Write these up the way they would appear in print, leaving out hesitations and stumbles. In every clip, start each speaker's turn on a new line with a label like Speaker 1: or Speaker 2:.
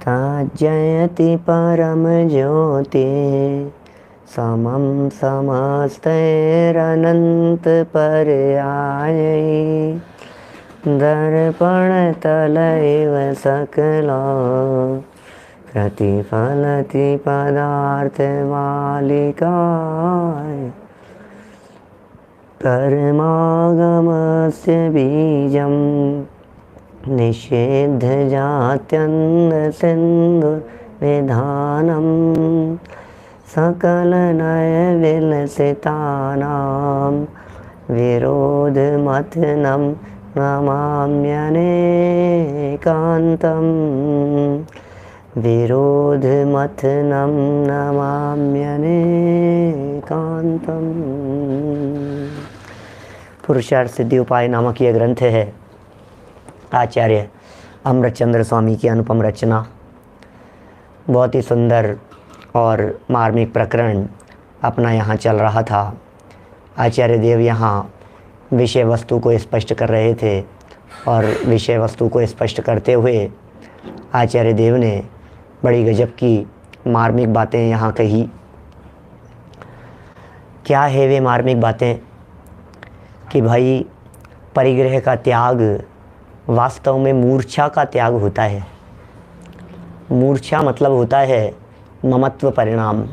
Speaker 1: जयति परम ज्योति समं समस्तैरनंत पर्यायै दर्पण तल एव सकला प्रतिफलति पदार्थ मालिकाय कर्मागमस्य बीजं निषेध जात्यन्त सिंधु विधानम सकल नय विलसितानां विरोध मथनं नमाम्यनेकान्तम् विरोध मथनं नमाम्यनेकान्तम्। पुरुषार्थ सिद्धि उपाय नामक यह ग्रंथ है आचार्य अमृतचंद्र स्वामी की अनुपम रचना। बहुत ही सुंदर और मार्मिक प्रकरण अपना यहाँ चल रहा था। आचार्य देव यहाँ विषय वस्तु को स्पष्ट कर रहे थे और विषय वस्तु को स्पष्ट करते हुए आचार्य देव ने बड़ी गजब की मार्मिक बातें यहाँ कही। क्या है वे मार्मिक बातें? कि भाई परिग्रह का त्याग वास्तव में मूर्छा का त्याग होता है। मूर्छा मतलब होता है ममत्व परिणाम।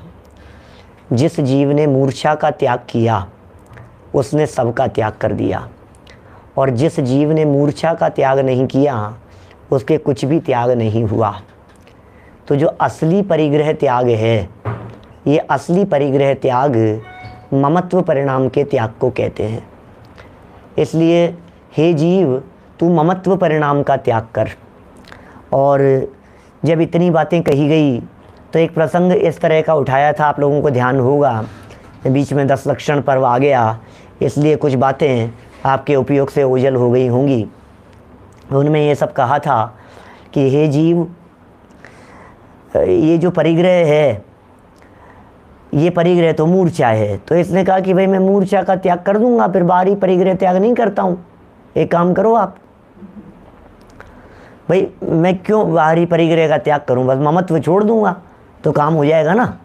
Speaker 1: जिस जीव ने मूर्छा का त्याग किया उसने सबका त्याग कर दिया, और जिस जीव ने मूर्छा का त्याग नहीं किया उसके कुछ भी त्याग नहीं हुआ। तो जो असली परिग्रह त्याग है, ये असली परिग्रह त्याग ममत्व परिणाम के त्याग को कहते हैं। इसलिए हे जीव, तू ममत्व परिणाम का त्याग कर। और जब इतनी बातें कही गई तो एक प्रसंग इस तरह का उठाया था, आप लोगों को ध्यान होगा। बीच में 10 लक्षण पर्व आ गया, इसलिए कुछ बातें आपके उपयोग से ओझल हो गई होंगी। उनमें ये सब कहा था कि हे जीव, ये जो परिग्रह है, ये परिग्रह तो मूर्छा है। तो इसने कहा कि भाई मैं मूर्छा का त्याग कर दूंगा, फिर बाहरी परिग्रह त्याग नहीं करता हूँ। एक काम करो आप, भाई मैं क्यों बाहरी परिग्रह का त्याग करूँ, बस ममत्व छोड़ दूंगा तो काम हो जाएगा ना।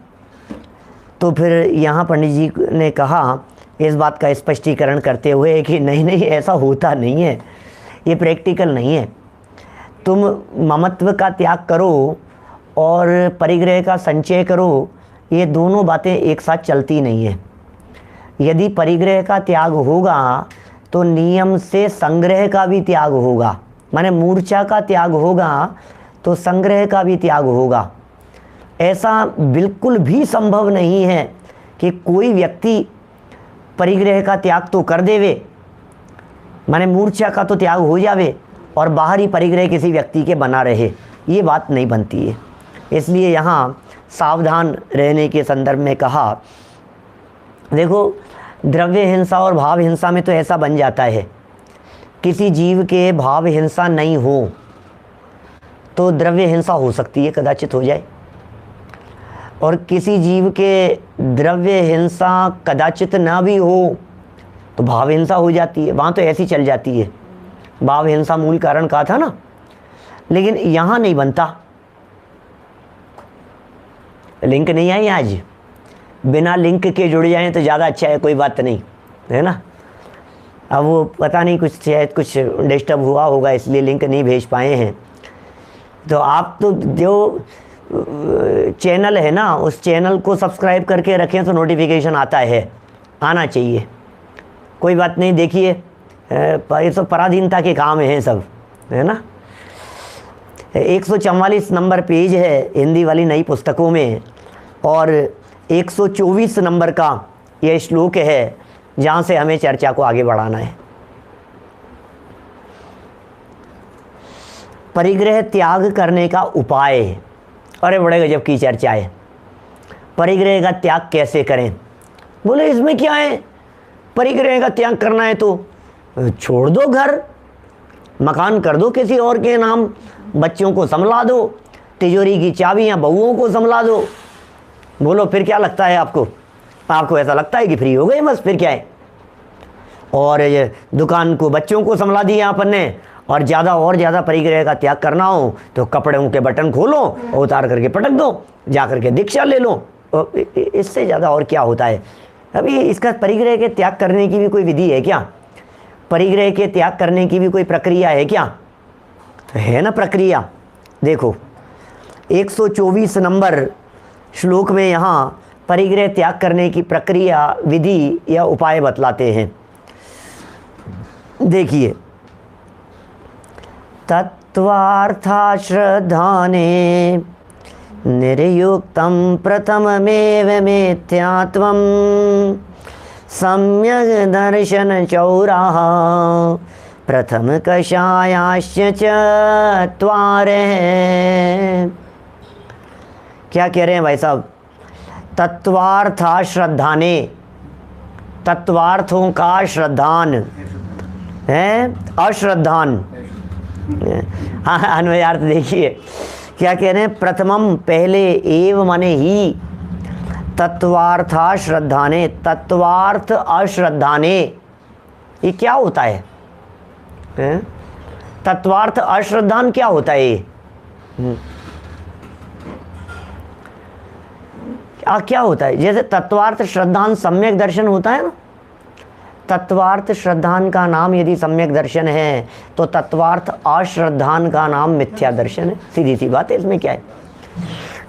Speaker 1: तो फिर यहाँ पंडित जी ने कहा इस बात का स्पष्टीकरण करते हुए कि नहीं नहीं, ऐसा होता नहीं है, ये प्रैक्टिकल नहीं है। तुम ममत्व का त्याग करो और परिग्रह का संचय करो, ये दोनों बातें एक साथ चलती नहीं है। यदि परिग्रह का त्याग होगा तो नियम से संग्रह का भी त्याग होगा, माने मूर्छा का त्याग होगा तो संग्रह का भी त्याग होगा। ऐसा बिल्कुल भी संभव नहीं है कि कोई व्यक्ति परिग्रह का त्याग तो कर देवे, माने मूर्छा का तो त्याग हो जावे और बाहरी परिग्रह किसी व्यक्ति के बना रहे, ये बात नहीं बनती है। इसलिए यहाँ सावधान रहने के संदर्भ में कहा, देखो द्रव्य हिंसा और भाव हिंसा में तो ऐसा बन जाता है, किसी जीव के भाव हिंसा नहीं हो तो द्रव्य हिंसा हो सकती है, कदाचित हो जाए, और किसी जीव के द्रव्य हिंसा कदाचित ना भी हो तो भाव हिंसा हो जाती है। वहाँ तो ऐसी चल जाती है, भाव हिंसा मूल कारण कहा था ना, लेकिन यहाँ नहीं बनता। लिंक नहीं आई आज, बिना लिंक के जुड़ जाएं तो ज़्यादा अच्छा है, कोई बात नहीं है ना। अब वो पता नहीं कुछ शायद कुछ डिस्टर्ब हुआ होगा इसलिए लिंक नहीं भेज पाए हैं। तो आप तो जो चैनल है ना, उस चैनल को सब्सक्राइब करके रखें तो नोटिफिकेशन आता है, आना चाहिए, कोई बात नहीं। देखिए ये सब पराधीनता के काम हैं सब, है ना। 144 नंबर पेज है हिंदी वाली नई पुस्तकों में, और 124 नंबर का यह श्लोक है जहाँ से हमें चर्चा को आगे बढ़ाना है। परिग्रह त्याग करने का उपाय, अरे बड़े गजब की चर्चा है। परिग्रह का त्याग कैसे करें? बोले इसमें क्या है, परिग्रह का त्याग करना है तो छोड़ दो, घर मकान कर दो किसी और के नाम, बच्चों को संभला दो, तिजोरी की चाबियां बहुओं को संभला दो। बोलो फिर क्या लगता है आपको? आपको ऐसा लगता है कि फ्री हो गए बस, फिर क्या है। और ये दुकान को बच्चों को संभला दिया अपन ने, और ज़्यादा परिग्रह का त्याग करना हो तो कपड़ों के बटन खोलो और उतार करके पटक दो, जा करके दीक्षा ले लो। इससे ज़्यादा और क्या होता है? अभी इसका परिग्रह के त्याग करने की भी कोई विधि है क्या? परिग्रह के त्याग करने की भी कोई प्रक्रिया है क्या? तो है ना प्रक्रिया। देखो 124 नंबर श्लोक में यहाँ परिग्रह त्याग करने की प्रक्रिया, विधि या उपाय बतलाते हैं। देखिए, तत्वार्था श्रद्धाने निर्युक्तं प्रथममेव मिथ्यात्वं सम्यक् दर्शन चौराः प्रथम कषायाश्च चत्वारे। क्या कह रहे हैं भाई साहब? तत्वार्था श्रद्धाने, तत्वार्थों का श्रद्धान है, अश्रद्धान। हाँ अन्वयार्थ देखिए क्या कह रहे हैं? प्रथमम पहले, एव माने ही, तत्वार्था श्रद्धाने, तत्वार्थ अश्रद्धाने। ये क्या होता है? तत्वार्थ अश्रद्धान क्या होता है? क्या होता है? जैसे तत्वार्थ श्रद्धान सम्यक दर्शन होता है ना, तत्वार्थ श्रद्धान का नाम यदि सम्यक दर्शन है तो तत्वार्थ अश्रद्धान का नाम मिथ्या दर्शन है। सीधी सी बात है, इसमें क्या है?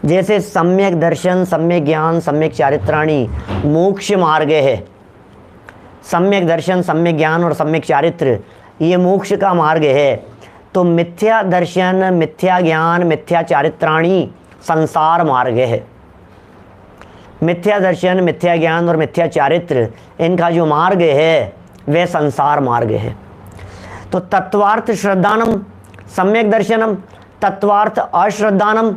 Speaker 1: जैसे सम्यक दर्शन, सम्यक ज्ञान, सम्यक चारित्राणी मोक्ष मार्ग है। सम्यक दर्शन, सम्यक ज्ञान और सम्यक चारित्र ये मोक्ष का मार्ग है। तो मिथ्या दर्शन, मिथ्या ज्ञान, मिथ्या चारित्राणी संसार मार्ग है। मिथ्या दर्शन, मिथ्या ज्ञान और मिथ्या चारित्र इनका जो मार्ग है वह संसार मार्ग है। तो तत्वार्थ श्रद्धानम सम्यक दर्शनम, तत्वार्थ अश्रद्धानम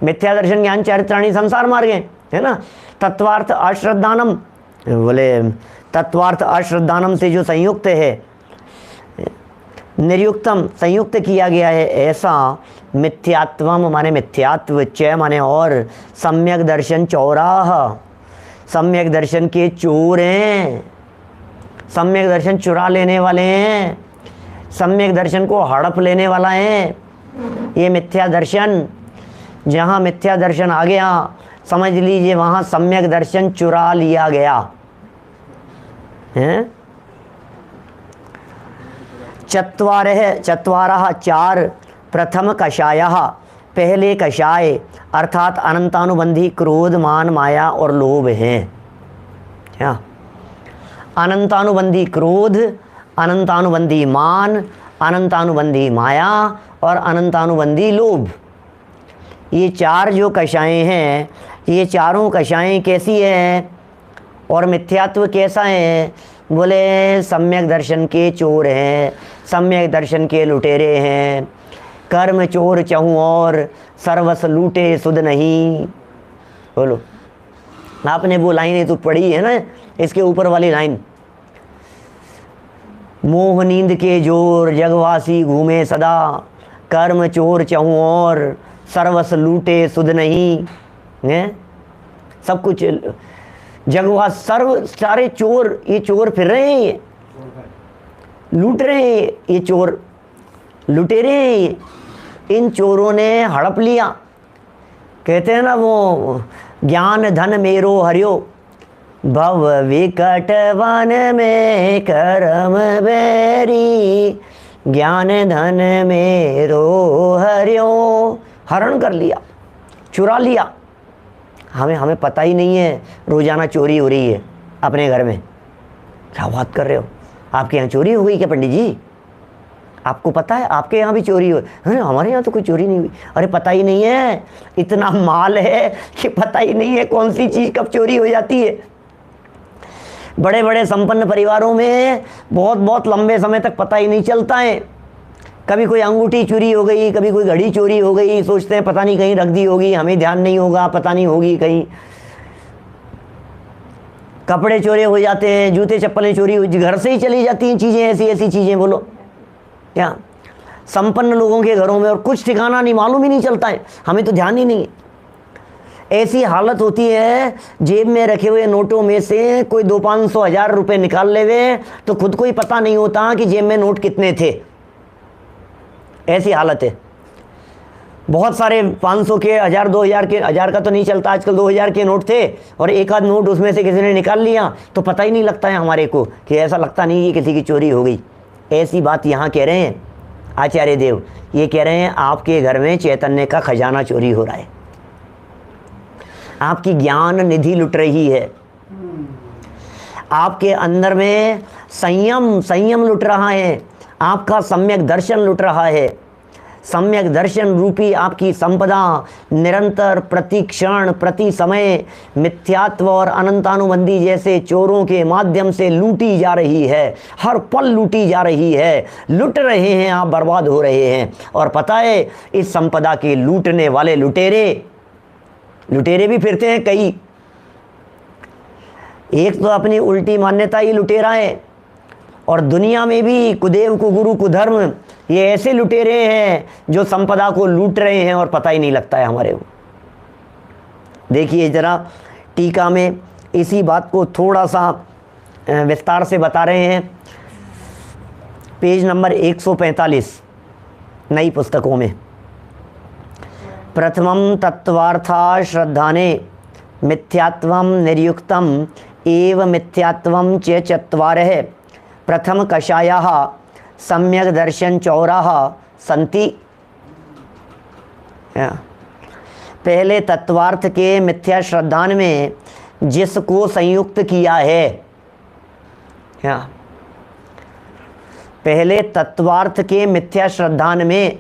Speaker 1: मिथ्या दर्शन ज्ञान चारित्राणी संसार मार्ग है ना। तत्वार्थ अश्रद्धानम बोले, तत्वार्थ अश्रद्धानम से जो संयुक्त है, निर्युक्तम संयुक्त किया गया है ऐसा, मिथ्यात्वम माने मिथ्यात्व, च माने और, सम्यक दर्शन चौराह, सम्यक दर्शन के चोर हैं, सम्यक दर्शन चुरा लेने वाले हैं, सम्यक दर्शन को हड़प लेने वाला है ये मिथ्या दर्शन। जहाँ मिथ्या दर्शन आ गया समझ लीजिए वहाँ सम्यक दर्शन चुरा लिया गया है। चत्वारः चार, प्रथम कषायः पहले कषाय अर्थात अनंतानुबंधी क्रोध, मान, माया और लोभ हैं। क्या? अनंतानुबंधी क्रोध, अनंतानुबंधी मान, अनंतानुबंधी माया और अनंतानुबंधी लोभ। ये चार जो कषाएं हैं, ये चारों कषाएं कैसी है और मिथ्यात्व कैसा है? बोले सम्यक दर्शन के चोर हैं, सम्यक दर्शन के लुटेरे हैं। कर्म चोर चहूँ और सर्वस लूटे सुध नहीं। बोलो, आपने वो लाइन तो पढ़ी है ना, इसके ऊपर वाली लाइन, मोह नींद के जोर जगवासी घूमे सदा, कर्म चोर चहूँ और सर्वस लूटे सुध नहीं है। सब कुछ जगवा सर्व, सारे चोर, ये चोर फिर रहे हैं, ये लूट रहे हैं, ये चोर लुटेरे हैं। ये इन चोरों ने हड़प लिया। कहते हैं ना वो, ज्ञान धन मेरो हरियो, भव विकट वन में कर्म बैरी, ज्ञान धन मेरो हरियो। हरण कर लिया, चुरा लिया। हमें पता ही नहीं है रोजाना चोरी हो रही है अपने घर में। क्या बात कर रहे हो? आपके यहाँ चोरी हो गई क्या पंडित जी? आपको पता है आपके यहाँ भी चोरी हो? अरे हमारे यहाँ तो कोई चोरी नहीं हुई। अरे पता ही नहीं है, इतना माल है कि पता ही नहीं है कौन सी चीज़ कब चोरी हो जाती है। बड़े बड़े संपन्न परिवारों में बहुत बहुत लंबे समय तक पता ही नहीं चलता है। कभी कोई अंगूठी चोरी हो गई, कभी कोई घड़ी चोरी हो गई, सोचते हैं पता नहीं कहीं रख दी होगी, हमें ध्यान नहीं होगा, पता नहीं होगी कहीं। कपड़े चोरी हो जाते हैं, जूते चप्पलें चोरी हो, घर से ही चली जाती हैं चीज़ें, ऐसी ऐसी चीज़ें। बोलो क्या? संपन्न लोगों के घरों में और कुछ ठिकाना नहीं, मालूम ही नहीं चलता है, हमें तो ध्यान ही नहीं है। ऐसी हालत होती है जेब में रखे हुए नोटों में से कोई 200-500 हज़ार रुपये निकाल ले वे तो खुद को ही पता नहीं होता कि जेब में नोट कितने थे। ऐसी हालत है। बहुत सारे 500 के, 1000, 2000 के, 1000 का तो नहीं चलता आजकल, 2000 के नोट थे और एक आध नोट उसमें से किसी ने निकाल लिया तो पता ही नहीं लगता है हमारे को, कि ऐसा लगता नहीं कि किसी की चोरी हो गई। ऐसी बात यहाँ कह रहे हैं आचार्य देव। ये कह रहे हैं आपके घर में चैतन्य का खजाना चोरी हो रहा है, आपकी ज्ञान निधि लुट रही है, आपके अंदर में संयम लुट रहा है, आपका सम्यक दर्शन लुट रहा है। सम्यक दर्शन रूपी आपकी संपदा निरंतर प्रति क्षण प्रति समय मिथ्यात्व और अनंतानुबंधी जैसे चोरों के माध्यम से लूटी जा रही है, हर पल लूटी जा रही है, लुट रहे हैं आप, बर्बाद हो रहे हैं। और पता है इस संपदा के लूटने वाले लुटेरे भी फिरते हैं कई। एक तो अपनी उल्टी मान्यता ही लुटेरा है, और दुनिया में भी कुदेव कुगुरु कुधर्म, ये ऐसे लुटेरे हैं जो संपदा को लूट रहे हैं और पता ही नहीं लगता है हमारे को। देखिए जरा टीका में इसी बात को थोड़ा सा विस्तार से बता रहे हैं। पेज नंबर 145 नई पुस्तकों में, प्रथमं तत्वार्था श्रद्धाने मिथ्यात्वं निर्युक्तम एव मिथ्यात्वं च चत्वारः प्रथम कषायाः सम्यक दर्शन चौराः संति। पहले तत्वार्थ के मिथ्या श्रद्धान में जिसको संयुक्त किया है, पहले तत्वार्थ के मिथ्या श्रद्धान में,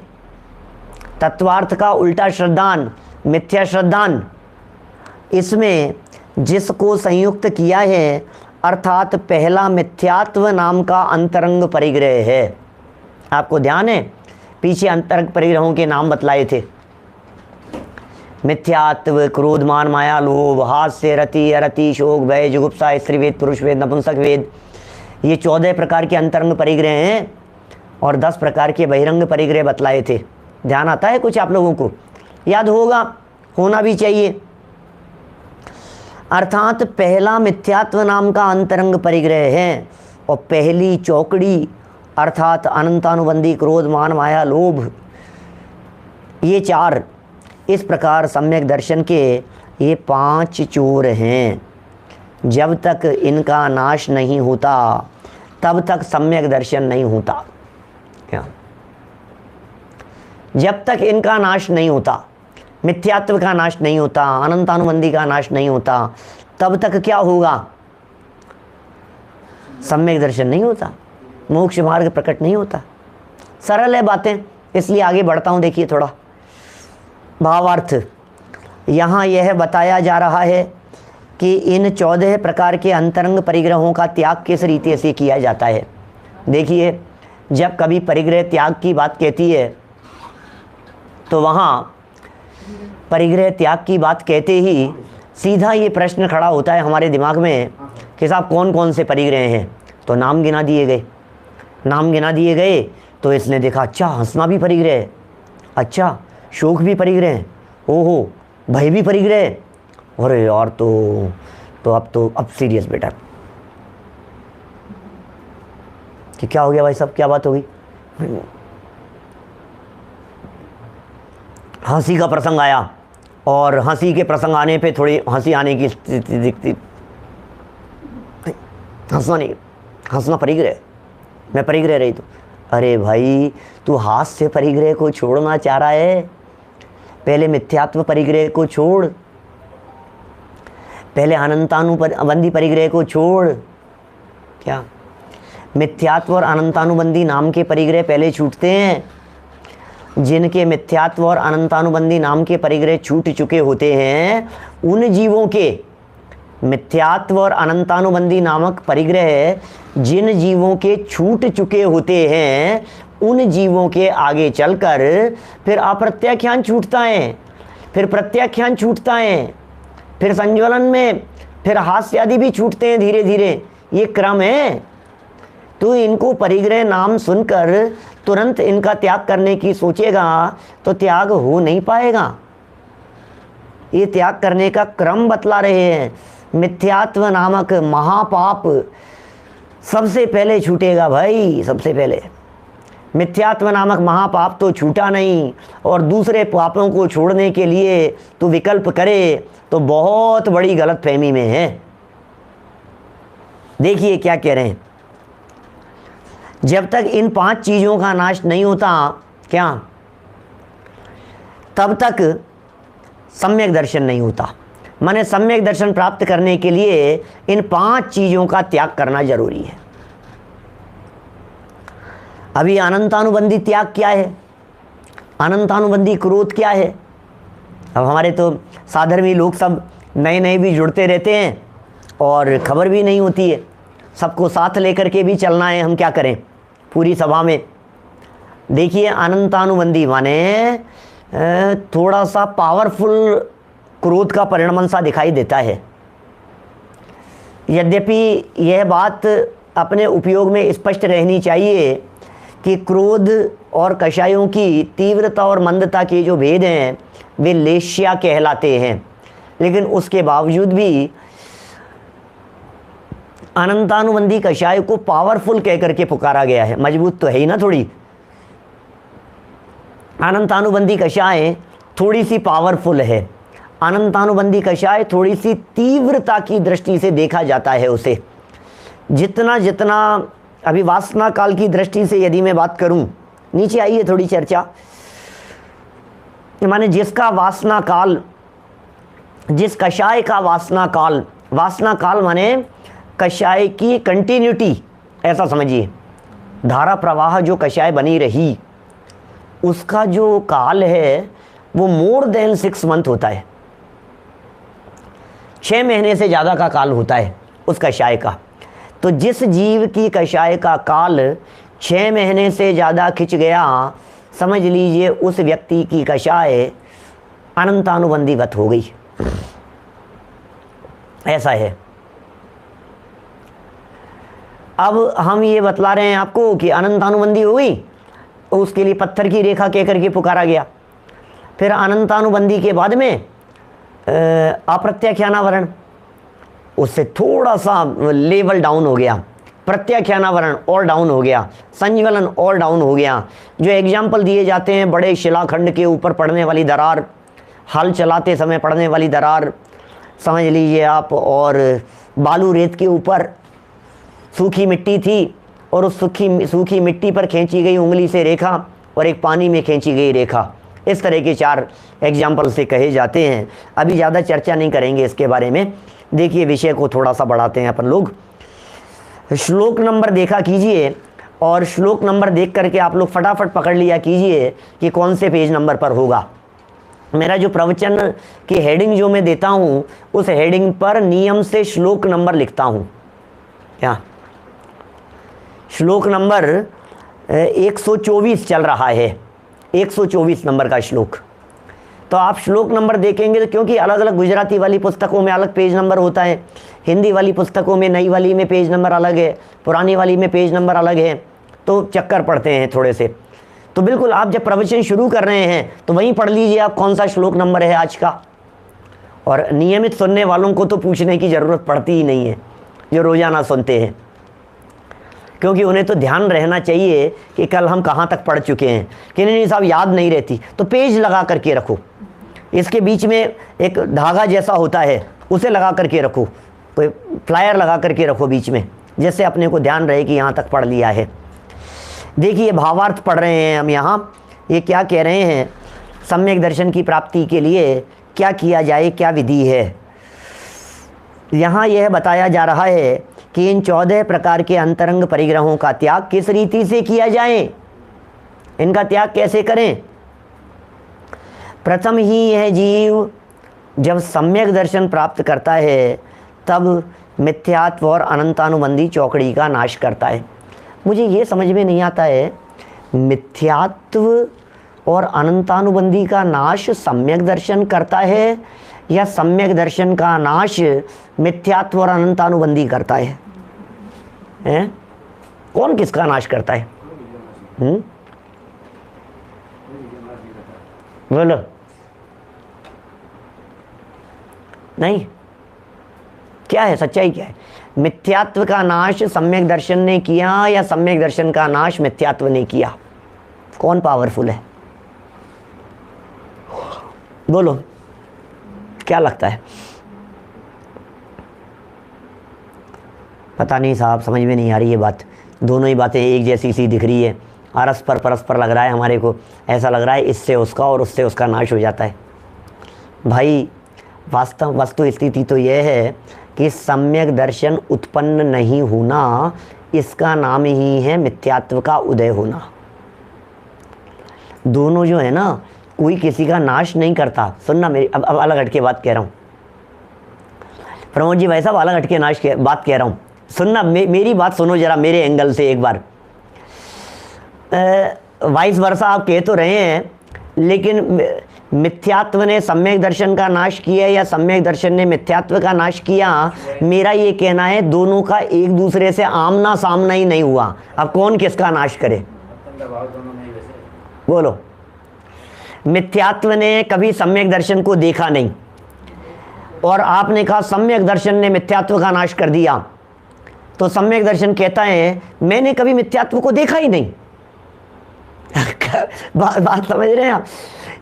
Speaker 1: तत्वार्थ का उल्टा श्रद्धान मिथ्या श्रद्धान, इसमें जिसको संयुक्त किया है अर्थात पहला मिथ्यात्व नाम का अंतरंग परिग्रह है। आपको ध्यान है पीछे अंतरंग परिग्रहों के नाम बतलाए थे, मिथ्यात्व, क्रोध, मान, माया, लोभ, हास्य, रति, अरति, शोक, भय, जुगुप्सा, स्त्रीवेद, पुरुषवेद, नपुंसक वेद, ये 14 प्रकार के अंतरंग परिग्रह हैं और 10 प्रकार के बहिरंग परिग्रह बतलाए थे। ध्यान आता है कुछ आप लोगों को? याद होगा, होना भी चाहिए। अर्थात पहला मिथ्यात्व नाम का अंतरंग परिग्रह है और पहली चौकड़ी अर्थात अनंतानुबंधी क्रोध, मान, माया, लोभ, ये 4 इस प्रकार सम्यक दर्शन के ये 5 चोर हैं। जब तक इनका नाश नहीं होता तब तक सम्यक दर्शन नहीं होता। क्या? जब तक इनका नाश नहीं होता, मिथ्यात्व का नाश नहीं होता, अनंतानुबंधी का नाश नहीं होता, तब तक क्या होगा? सम्यक दर्शन नहीं होता, मोक्ष मार्ग प्रकट नहीं होता। सरल है बातें, इसलिए आगे बढ़ता हूं। देखिए थोड़ा भावार्थ यहाँ यह बताया जा रहा है कि इन 14 प्रकार के अंतरंग परिग्रहों का त्याग किस रीति से किया जाता है। देखिए जब कभी परिग्रह त्याग की बात कहती है तो वहाँ परिग्रह त्याग की बात कहते ही सीधा ये प्रश्न खड़ा होता है हमारे दिमाग में कि साहब कौन कौन से परिग्रह हैं? तो नाम गिना दिए गए। नाम गिना दिए गए तो इसने देखा अच्छा हंसना भी परिग्रह है, अच्छा शोक भी परिग्रह है, ओहो भय भी परिग्रह है। अरे यार अब सीरियस बेटा कि क्या हो गया भाई साहब, क्या बात हो गई? हंसी का प्रसंग आया और हंसी के प्रसंग आने पे थोड़ी हंसी आने की स्थिति दिखती। हंसना परिग्रह, मैं परिग्रह रही तो अरे भाई तू हास्य से परिग्रह को छोड़ना चाह रहा है, पहले मिथ्यात्व परिग्रह को छोड़, पहले अनंतानुबंधी परिग्रह को छोड़। क्या मिथ्यात्व और अनंतानुबंधी नाम के परिग्रह पहले छूटते हैं? जिनके मिथ्यात्व और अनंतानुबंधी नाम के परिग्रह छूट चुके होते हैं उन जीवों के, मिथ्यात्व और अनंतानुबंधी नामक परिग्रह जिन जीवों के छूट चुके होते हैं उन जीवों के आगे चलकर फिर अप्रत्याख्यान छूटता है, फिर प्रत्याख्यान छूटता है, फिर संज्वलन में फिर हास्य आदि भी छूटते हैं धीरे धीरे। ये क्रम है। तो इनको परिग्रह नाम सुनकर तुरंत इनका त्याग करने की सोचेगा तो त्याग हो नहीं पाएगा। ये त्याग करने का क्रम बतला रहे हैं। मिथ्यात्व नामक महापाप सबसे पहले छूटेगा भाई, सबसे पहले। मिथ्यात्व नामक महापाप तो छूटा नहीं, और दूसरे पापों को छोड़ने के लिए तू विकल्प करे तो बहुत बड़ी गलतफहमी में है। देखिए क्या कह रहे हैं, जब तक इन 5 चीज़ों का नाश नहीं होता क्या, तब तक सम्यक दर्शन नहीं होता। माने सम्यक दर्शन प्राप्त करने के लिए इन 5 चीज़ों का त्याग करना जरूरी है। अभी अनंतानुबंधी त्याग क्या है, अनंतानुबंधी क्रोध क्या है। अब हमारे तो साधर्मी लोग सब नए नए भी जुड़ते रहते हैं और खबर भी नहीं होती है, सबको साथ लेकर के भी चलना है, हम क्या करें पूरी सभा में। देखिए अनंतानुबंधी माने थोड़ा सा पावरफुल क्रोध का परिणमन सा दिखाई देता है। यद्यपि यह बात अपने उपयोग में स्पष्ट रहनी चाहिए कि क्रोध और कषायों की तीव्रता और मंदता के जो भेद हैं वे लेश्या कहलाते हैं, लेकिन उसके बावजूद भी अनंतानुबंधी कषाय को पावरफुल कह करके पुकारा गया है। मजबूत तो है ही ना थोड़ी, अनंतानुबंधी कषाय थोड़ी सी पावरफुल है, अनंतानुबंधी कषाय थोड़ी सी तीव्रता की दृष्टि से देखा जाता है उसे। जितना जितना अभी वासना काल की दृष्टि से यदि मैं बात करूं, नीचे आइए थोड़ी चर्चा, माने जिसका वासना काल, जिस कषाय का वासना काल, वासना काल माने कषाय की कंटिन्यूटी, ऐसा समझिए धारा प्रवाह जो कषाय बनी रही उसका जो काल है वो मोर देन 6 मंथ होता है, 6 महीने से ज़्यादा का काल होता है उस कषाय का। तो जिस जीव की कषाय का काल 6 महीने से ज़्यादा खिंच गया, समझ लीजिए उस व्यक्ति की कषाय अनंतानुबंधीवत हो गई, ऐसा है। अब हम ये बतला रहे हैं आपको कि अनंतानुबंधी हो गई, तो उसके लिए पत्थर की रेखा कह करके पुकारा गया। फिर अनंतानुबंधी के बाद में अप्रत्याख्यानावरण, उससे थोड़ा सा लेवल डाउन हो गया, प्रत्याख्यानावरण और डाउन हो गया, संज्वलन और डाउन हो गया। जो एग्जाम्पल दिए जाते हैं, बड़े शिलाखंड के ऊपर पड़ने वाली दरार, हल चलाते समय पड़ने वाली दरार समझ लीजिए आप, और बालू रेत के ऊपर सूखी मिट्टी थी और उस सूखी मिट्टी पर खींची गई उंगली से रेखा और एक पानी में खींची गई रेखा, इस तरह के 4 एग्जाम्पल से कहे जाते हैं। अभी ज़्यादा चर्चा नहीं करेंगे इसके बारे में। देखिए विषय को थोड़ा सा बढ़ाते हैं अपन लोग। श्लोक नंबर देखा कीजिए, और श्लोक नंबर देख करके आप लोग फटाफट पकड़ लिया कीजिए कि कौन से पेज नंबर पर होगा। मेरा जो प्रवचन की हेडिंग जो मैं देता हूँ, उस हेडिंग पर नियम से श्लोक नंबर लिखता हूँ। क्या श्लोक नंबर 124 चल रहा है, 124 नंबर का श्लोक। तो आप श्लोक नंबर देखेंगे तो, क्योंकि अलग अलग गुजराती वाली पुस्तकों में अलग पेज नंबर होता है, हिंदी वाली पुस्तकों में, नई वाली में पेज नंबर अलग है, पुरानी वाली में पेज नंबर अलग है, तो चक्कर पड़ते हैं थोड़े से। तो बिल्कुल आप जब प्रवचन शुरू कर रहे हैं तो वहीं पढ़ लीजिए आप कौन सा श्लोक नंबर है आज का। और नियमित सुनने वालों को तो पूछने की ज़रूरत पड़ती ही नहीं है, जो रोज़ाना सुनते हैं, क्योंकि उन्हें तो ध्यान रहना चाहिए कि कल हम कहाँ तक पढ़ चुके हैं। कि नहीं साहब याद नहीं रहती, तो पेज लगा करके रखो, इसके बीच में एक धागा जैसा होता है उसे लगा करके रखो, कोई फ्लायर लगा करके रखो बीच में, जैसे अपने को ध्यान रहे कि यहाँ तक पढ़ लिया है। देखिए भावार्थ पढ़ रहे हैं हम यहाँ, ये क्या कह रहे हैं, सम्यक दर्शन की प्राप्ति के लिए क्या किया जाए, क्या विधि है। यहाँ यह बताया जा रहा है कि इन 14 प्रकार के अंतरंग परिग्रहों का त्याग किस रीति से किया जाए, इनका त्याग कैसे करें। प्रथम ही यह जीव जब सम्यक दर्शन प्राप्त करता है तब मिथ्यात्व और अनंतानुबंधी चौकड़ी का नाश करता है। मुझे ये समझ में नहीं आता है, मिथ्यात्व और अनंतानुबंधी का नाश सम्यक दर्शन करता है या सम्यक दर्शन का नाश मिथ्यात्व और अनंतानुबंधी करता है? हैं? कौन किसका नाश करता है? बोलो। नहीं, क्या है सच्चाई, क्या है? मिथ्यात्व का नाश सम्यक दर्शन ने किया या सम्यक दर्शन का नाश मिथ्यात्व ने किया? कौन पावरफुल है? बोलो, क्या लगता है? पता नहीं साहब, समझ में नहीं आ रही ये बात। दोनों ही बातें एक जैसी सी दिख रही है, परस्पर परस्पर लग रहा है हमारे को। ऐसा लग रहा है इससे उसका और उससे उसका नाश हो जाता है। भाई वस्तु स्थिति तो यह है कि सम्यक दर्शन उत्पन्न नहीं होना, इसका नाम ही है मिथ्यात्व का उदय होना। दोनों जो है ना, कोई किसी का नाश नहीं करता। सुनना मेरी, अब अलग हटके बात कह रहा हूँ प्रमोद जी, भाई साहब अलग हटके बात कह रहा हूँ। सुनना, मेरी बात सुनो जरा मेरे एंगल से एक बार। वाइस वर्षा आप कह तो रहे हैं, लेकिन मिथ्यात्व ने सम्यक दर्शन का नाश किया या सम्यक दर्शन ने मिथ्यात्व का नाश किया, मेरा ये कहना है दोनों का एक दूसरे से आमना सामना ही नहीं हुआ। अब कौन किसका नाश करे? बोलो। मिथ्यात्व ने कभी सम्यक दर्शन को देखा नहीं, और आपने कहा सम्यक दर्शन ने मिथ्यात्व का नाश कर दिया, तो सम्यक दर्शन कहता है मैंने कभी मिथ्यात्व को देखा ही नहीं। बात समझ रहे हैं आप?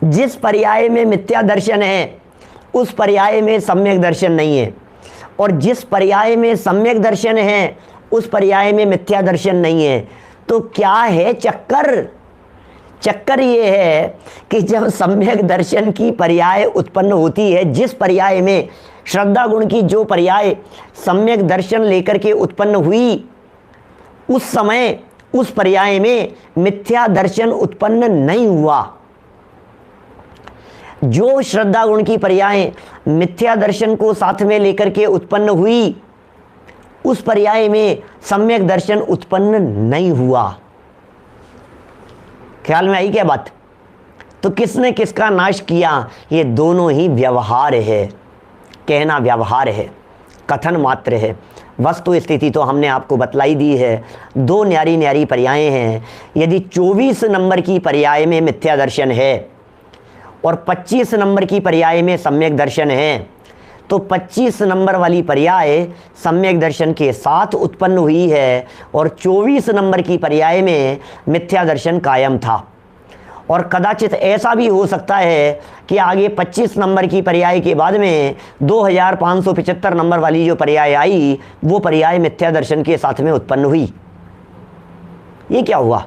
Speaker 1: जिस पर्याय में मिथ्या दर्शन है उस पर्याय में सम्यक दर्शन नहीं है, और जिस पर्याय में सम्यक दर्शन है उस पर्याय में मिथ्या दर्शन नहीं है। तो क्या है चक्कर? चक्कर ये है कि जब सम्यक दर्शन की पर्याय उत्पन्न होती है, जिस पर्याय में श्रद्धा गुण की जो पर्याय सम्यक दर्शन लेकर के उत्पन्न हुई, उस समय उस पर्याय में मिथ्या दर्शन उत्पन्न नहीं हुआ। जो श्रद्धा गुण की पर्याय मिथ्या दर्शन को साथ में लेकर के उत्पन्न हुई, उस पर्याय में सम्यक दर्शन उत्पन्न नहीं हुआ। ख्याल में आई क्या बात? तो किसने किसका नाश किया? ये दोनों ही व्यवहार है, कहना व्यवहार है, कथन मात्र है। वस्तु स्थिति तो हमने आपको बतलाई दी है। दो न्यारी न्यारी पर्याय हैं। यदि 24 नंबर की पर्याय में मिथ्या दर्शन है और 25 नंबर की पर्याय में सम्यक दर्शन है, तो 25 नंबर वाली पर्याय सम्यक दर्शन के साथ उत्पन्न हुई है और 24 नंबर की पर्याय में मिथ्या दर्शन कायम था। और कदाचित ऐसा भी हो सकता है कि आगे 25 नंबर की पर्याय के बाद में 2575 नंबर वाली जो पर्याय आई, वो पर्याय मिथ्या दर्शन के साथ में उत्पन्न हुई। ये क्या हुआ?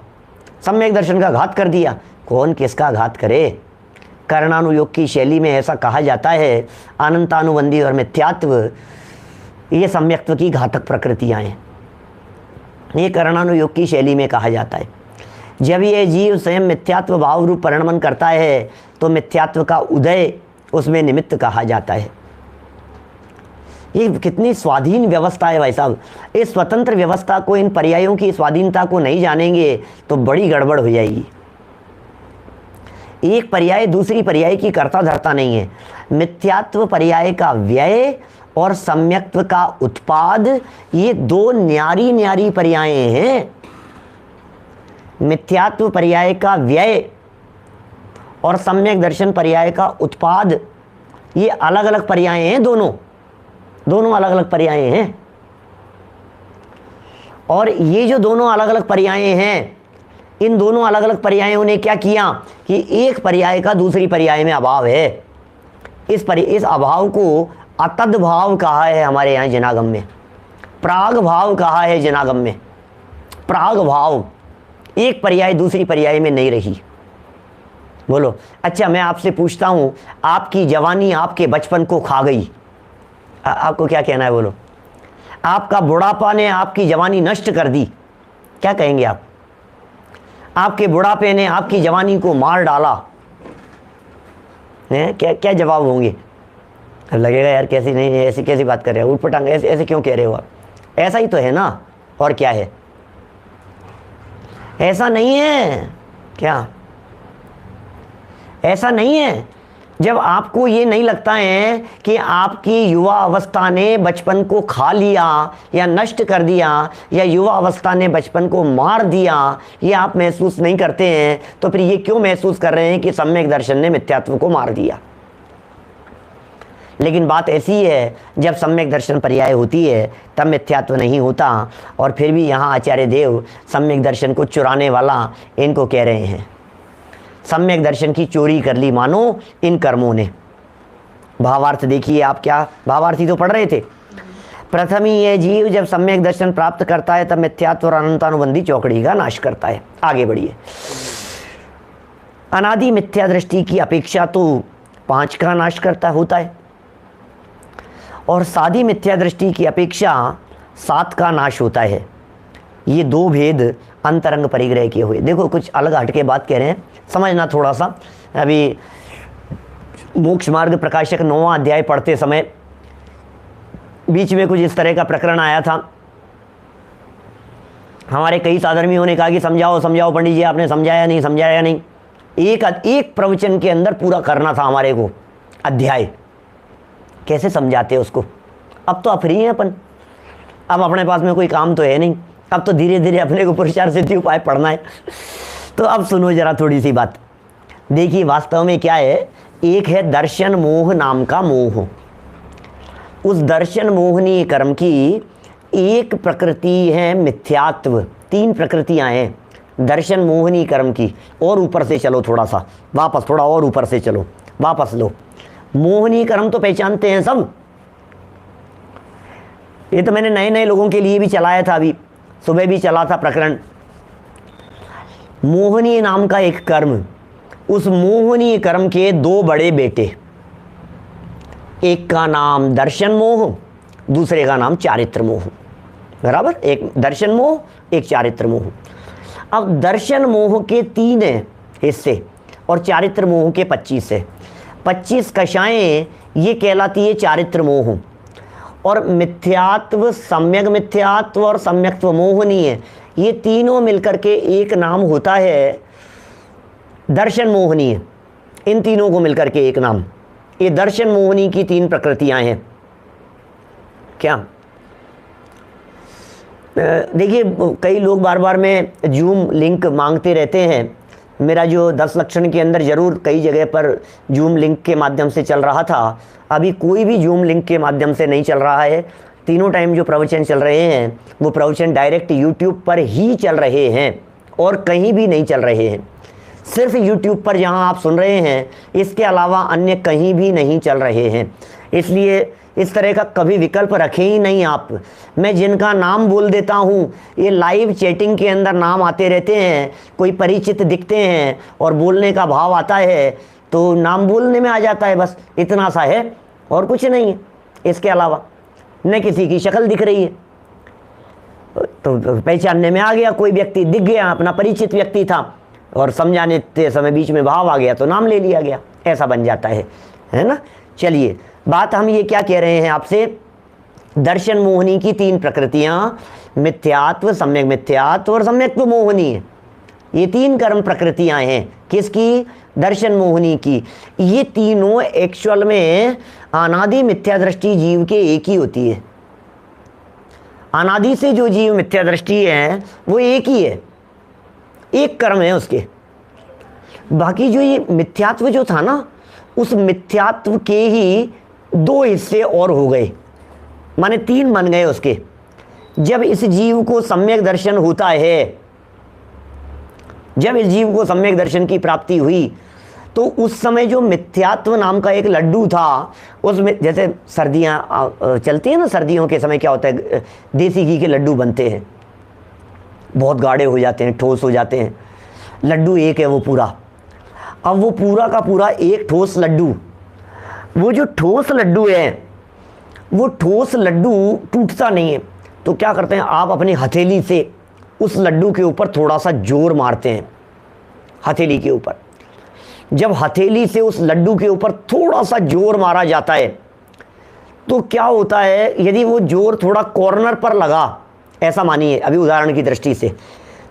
Speaker 1: सम्यक दर्शन का घात कर दिया। कौन किसका घात करे? कर्णानुयोग की शैली में ऐसा कहा जाता है, अनंतानुबंधी और मिथ्यात्व ये सम्यक्त्व की घातक प्रकृतियां हैं। ये कर्णानुयोग की शैली में कहा जाता है। जब ये जीव स्वयं मिथ्यात्व भाव रूप परिणमन करता है तो मिथ्यात्व का उदय उसमें निमित्त कहा जाता है। ये कितनी स्वाधीन व्यवस्था है भाई साहब। इस स्वतंत्र व्यवस्था को, इन पर्यायों की स्वाधीनता को नहीं जानेंगे तो बड़ी गड़बड़ हो जाएगी। एक पर्याय दूसरी पर्याय की कर्ता धर्ता नहीं है। मिथ्यात्व पर्याय का व्यय और सम्यक्त्व का उत्पाद, ये दो न्यारी न्यारी पर्याय हैं। मिथ्यात्व पर्याय का व्यय और सम्यक दर्शन पर्याय का उत्पाद, ये अलग अलग पर्याय हैं। दोनों अलग अलग पर्याय हैं। और ये जो दोनों अलग अलग पर्याय हैं, इन दोनों अलग अलग पर्यायों ने क्या किया कि एक पर्याय का दूसरी पर्याय में अभाव है। इस अभाव को अतद भाव कहा है हमारे यहाँ जनागम में, प्राग भाव कहा है जनागम में। प्राग भाव, एक पर्याय दूसरी पर्याय में नहीं रही। बोलो, अच्छा मैं आपसे पूछता हूं, आपकी जवानी आपके बचपन को खा गई, आपको क्या कहना है? बोलो। आपका बुढ़ापा ने आपकी जवानी नष्ट कर दी, क्या कहेंगे आप? आपके बुढ़ापे ने आपकी जवानी को मार डाला, क्या क्या जवाब होंगे? लगेगा यार कैसी नहीं, ऐसी कैसी बात कर रहे हो, उठपटांग ऐसे क्यों कह रहे हो आप? ऐसा ही तो है ना, और क्या है? ऐसा नहीं है क्या? ऐसा नहीं है। जब आपको ये नहीं लगता है कि आपकी युवा अवस्था ने बचपन को खा लिया या नष्ट कर दिया, या युवा अवस्था ने बचपन को मार दिया, ये आप महसूस नहीं करते हैं, तो फिर ये क्यों महसूस कर रहे हैं कि सम्यक दर्शन ने मिथ्यात्व को मार दिया? लेकिन बात ऐसी है, जब सम्यक दर्शन पर्याय होती है तब मिथ्यात्व नहीं होता। और फिर भी यहाँ आचार्य देव सम्यक दर्शन को चुराने वाला इनको कह रहे हैं। सम्यक दर्शन की चोरी कर ली मानो इन कर्मों ने। भावार्थ देखिए आप, क्या भावार्थी तो पढ़ रहे थे। प्रथम ही यह जीव जब सम्यक दर्शन प्राप्त करता है तब मिथ्यात्व और अनंतानुबंधी चौकड़ी का नाश करता है। आगे बढ़िए। अनादि मिथ्या दृष्टि की अपेक्षा तो 5 का नाश करता होता है और सादी मिथ्या दृष्टि की अपेक्षा 7 का नाश होता है। ये 2 भेद अंतरंग परिग्रह के हुए। देखो कुछ अलग हटके बात कह रहे हैं, समझना थोड़ा सा। अभी मोक्ष मार्ग प्रकाशक 9वां अध्याय पढ़ते समय बीच में कुछ इस तरह का प्रकरण आया था। हमारे कई साधर्मियों ने कहा कि समझाओ समझाओ पंडित जी, आपने समझाया नहीं, समझाया नहीं। एक प्रवचन के अंदर पूरा करना था हमारे को अध्याय, कैसे समझाते उसको। अब तो फ्री हैं अपन, अब अपने पास में कोई काम तो है नहीं, अब तो धीरे धीरे अपने को पुरुषार्थ सिद्धि उपाय पढ़ना है। तो अब सुनो जरा थोड़ी सी बात। देखिए वास्तव में क्या है, एक है दर्शन मोह नाम का मोह। उस दर्शन मोहनीय कर्म की एक प्रकृति है मिथ्यात्व। 3 प्रकृतियां हैं दर्शन मोहनीय कर्म की। और ऊपर से चलो थोड़ा सा वापस, थोड़ा और ऊपर से चलो, वापस लो। मोहनीय कर्म तो पहचानते हैं सब, ये तो मैंने नए नए लोगों के लिए भी चलाया था, अभी सुबह भी चला था प्रकरण। मोहनीय नाम का एक कर्म, उस मोहनीय कर्म के 2 बड़े बेटे, एक का नाम दर्शन मोह, दूसरे का नाम चारित्र मोह। बराबर, एक दर्शन मोह, एक चारित्र मोह। अब दर्शन मोह के 3 हिस्से और चारित्र मोह के 25 है। 25 कषाएं ये कहलाती है चारित्र मोह। और मिथ्यात्व, सम्यक मिथ्यात्व और सम्यक्त्व मोहनीय, ये तीनों मिलकर के एक नाम होता है दर्शन मोहनीय। इन तीनों को मिलकर के एक नाम, ये दर्शन मोहनी की 3 प्रकृतियां हैं। क्या देखिए, कई लोग बार बार में जूम लिंक मांगते रहते हैं। मेरा जो 10 लक्षण के अंदर जरूर कई जगह पर जूम लिंक के माध्यम से चल रहा था, अभी कोई भी जूम लिंक के माध्यम से नहीं चल रहा है। तीनों टाइम जो प्रवचन चल रहे हैं वो प्रवचन डायरेक्ट यूट्यूब पर ही चल रहे हैं और कहीं भी नहीं चल रहे हैं। सिर्फ यूट्यूब पर जहां आप सुन रहे हैं, इसके अलावा अन्य कहीं भी नहीं चल रहे हैं। इसलिए इस तरह का कभी विकल्प रखें ही नहीं आप। मैं जिनका नाम बोल देता हूं, ये लाइव चैटिंग के अंदर नाम आते रहते हैं, कोई परिचित दिखते हैं और बोलने का भाव आता है तो नाम बोलने में आ जाता है, बस इतना सा है और कुछ नहीं है। इसके अलावा न किसी की शक्ल दिख रही है, तो पहचानने में आ गया, कोई व्यक्ति दिख गया, अपना परिचित व्यक्ति था और समझाने के समय बीच में भाव आ गया तो नाम ले लिया गया, ऐसा बन जाता है ना। चलिए, बात हम ये क्या कह रहे हैं आपसे, दर्शन मोहनी की 3 प्रकृतियां, मिथ्यात्व, सम्यक मिथ्यात्व और सम्यक्त्व मोहनी है। ये 3 कर्म प्रकृतियां हैं किसकी, दर्शन मोहनी की। ये तीनों एक्चुअल में अनादि मिथ्या दृष्टि जीव के एक ही होती है। अनादि से जो जीव मिथ्या दृष्टि है वो एक ही है, एक कर्म है उसके। बाकी जो ये मिथ्यात्व जो था ना, उस मिथ्यात्व के ही 2 हिस्से और हो गए, माने 3 बन गए उसके। जब इस जीव को सम्यक दर्शन होता है, जब इस जीव को सम्यक दर्शन की प्राप्ति हुई, तो उस समय जो मिथ्यात्व नाम का एक लड्डू था, उसमें जैसे सर्दियाँ चलती हैं ना, सर्दियों के समय क्या होता है, देसी घी के लड्डू बनते हैं, बहुत गाढ़े हो जाते हैं, ठोस हो जाते हैं। लड्डू एक है वो पूरा। अब वो पूरा का पूरा एक ठोस लड्डू, वो जो ठोस लड्डू है, वो ठोस लड्डू टूटता नहीं है। तो क्या करते हैं आप, अपनी हथेली से उस लड्डू के ऊपर थोड़ा सा जोर मारते हैं, हथेली के ऊपर। जब हथेली से उस लड्डू के ऊपर थोड़ा सा जोर मारा जाता है तो क्या होता है, यदि वो जोर थोड़ा कॉर्नर पर लगा, ऐसा मानिए अभी उदाहरण की दृष्टि से,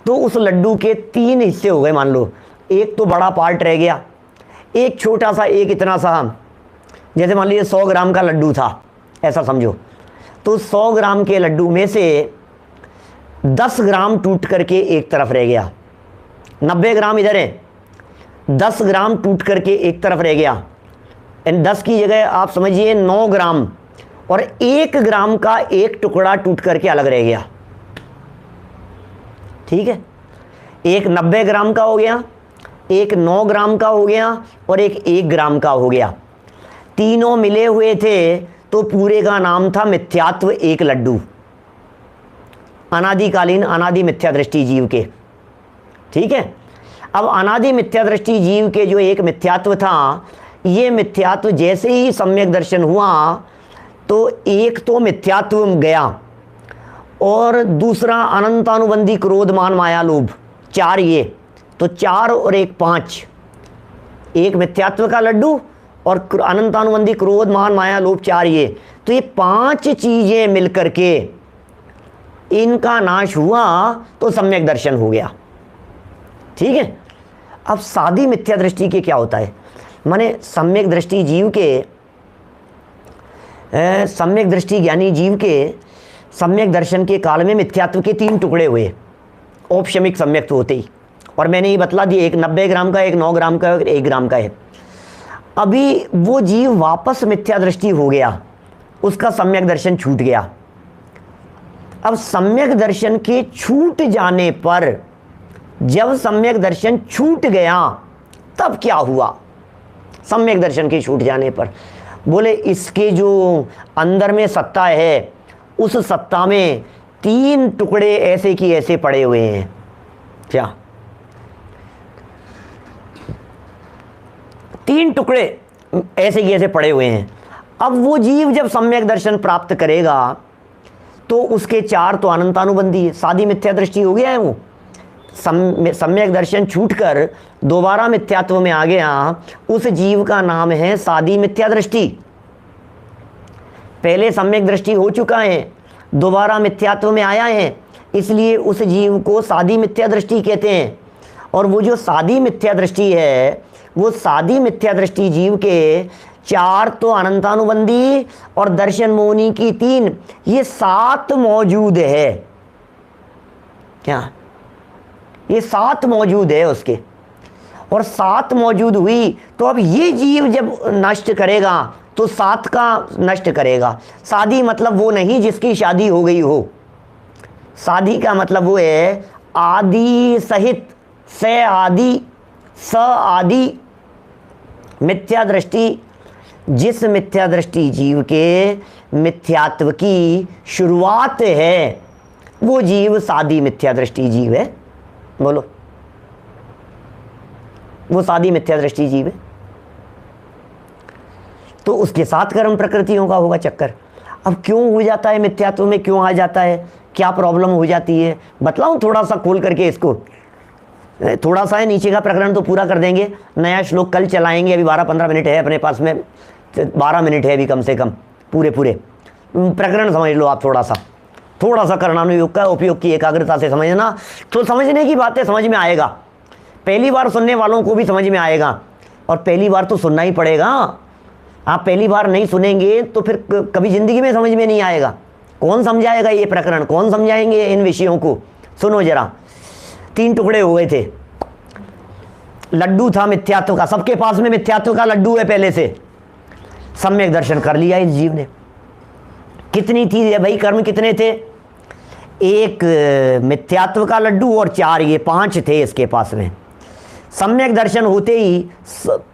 Speaker 1: तो उस लड्डू के 3 हिस्से हो गए मान लो। एक तो बड़ा पार्ट रह गया, एक छोटा सा, एक इतना सा, जैसे मान लीजिए 100 ग्राम का लड्डू था, ऐसा समझो। तो 100 ग्राम के लड्डू में से 10 ग्राम टूट करके एक तरफ रह गया, 90 ग्राम इधर है, 10 ग्राम टूट करके एक तरफ रह गया। 10 की जगह आप समझिए 9 ग्राम, और 1 ग्राम का एक टुकड़ा टूट करके अलग रह गया। ठीक है, एक 90 ग्राम का हो गया, एक 9 ग्राम का हो गया और एक 1 ग्राम का हो गया। तीनों मिले हुए थे तो पूरे का नाम था मिथ्यात्व एक लड्डू, अनादिकालीन अनादि मिथ्या दृष्टि जीव के। ठीक है, अब अनादि मिथ्या दृष्टि जीव के जो एक मिथ्यात्व था, ये मिथ्यात्व जैसे ही सम्यक दर्शन हुआ तो एक तो मिथ्यात्व गया और दूसरा अनंतानुबंधी क्रोध मान माया लोभ, 4 ये, तो 4 और 1 5, एक मिथ्यात्व का लड्डू और अनंतानुबंधी क्रोध मान माया लोभ 4 ये, तो ये 5 चीजें मिलकर के इनका नाश हुआ तो सम्यक दर्शन हो गया। ठीक है, अब सादी मिथ्या दृष्टि के क्या होता है, माने सम्यक दृष्टि जीव के, सम्यक दृष्टि ज्ञानी जीव के सम्यक दर्शन के काल में मिथ्यात्व के 3 टुकड़े हुए, औपशमिक सम्यक होते ही, और मैंने ये बतला दिया, एक 90 ग्राम का, एक 9 ग्राम का, एक 1 ग्राम का है। अभी वो जीव वापस मिथ्या दृष्टि हो गया, उसका सम्यक दर्शन छूट गया। अब सम्यक दर्शन के छूट जाने पर, जब सम्यक दर्शन छूट गया तब क्या हुआ, सम्यक दर्शन के छूट जाने पर, बोले इसके जो अंदर में सत्ता है, उस सत्ता में 3 टुकड़े ऐसे की ऐसे पड़े हुए हैं। क्या 3 टुकड़े ऐसे की ऐसे पड़े हुए हैं। अब वो जीव जब सम्यक दर्शन प्राप्त करेगा तो उसके 4 तो अनंतानुबंधी है, सादी मिथ्या दृष्टि हो गया है, वो सम्यक दर्शन छूटकर दोबारा मिथ्यात्व में आ गया, उस जीव का नाम है सादी मिथ्या दृष्टि। पहले सम्यक दृष्टि हो चुका है, दोबारा मिथ्यात्व में आया है, इसलिए उस जीव को सादी मिथ्या दृष्टि कहते हैं। और वो जो सादी मिथ्या दृष्टि है, वो सादी मिथ्या दृष्टि जीव के 4 तो अनंतानुबंधी और दर्शन मोहिनी की 3, ये 7 मौजूद है। क्या ये 7 मौजूद है उसके, और 7 मौजूद हुई तो अब ये जीव जब नष्ट करेगा तो 7 का नष्ट करेगा। सादी मतलब वो नहीं जिसकी शादी हो गई हो, सादी का मतलब वो है आदि सहित, से आदि स आदि मिथ्या दृष्टि, जिस मिथ्या दृष्टि जीव के मिथ्यात्व की शुरुआत है, वो जीव सादी मिथ्या दृष्टि जीव है। बोलो, वो सादी मिथ्या दृष्टि जीव है। तो उसके साथ कर्म प्रकृतियों का होगा चक्कर। अब क्यों हो जाता है मिथ्यात्व में, क्यों आ जाता है, क्या प्रॉब्लम हो जाती है, बतलाऊं थोड़ा सा खोल करके इसको। थोड़ा सा है, नीचे का प्रकरण तो पूरा कर देंगे, नया श्लोक कल चलाएंगे। अभी 12-15 मिनट है अपने पास में, 12 मिनट है अभी कम से कम, पूरे प्रकरण समझ लो आप। थोड़ा सा कर्णानुयोग का उपयोग की एकाग्रता से समझना, तो समझने की बातें समझ में आएगा। पहली बार सुनने वालों को भी समझ में आएगा, और पहली बार तो सुनना ही पड़ेगा। आप पहली बार नहीं सुनेंगे तो फिर कभी जिंदगी में समझ में नहीं आएगा। कौन समझाएगा ये प्रकरण, कौन समझाएंगे इन विषयों को। सुनो जरा, 3 टुकड़े हो गए थे, लड्डू था मिथ्यात्व का, सबके पास में मिथ्यात्व का लड्डू है पहले से। सम्यक दर्शन कर लिया इस जीव ने। कितनी थी भाई, कर्म कितने थे, एक मिथ्यात्व का लड्डू और 4 ये 5 थे इसके पास में। सम्यक दर्शन होते ही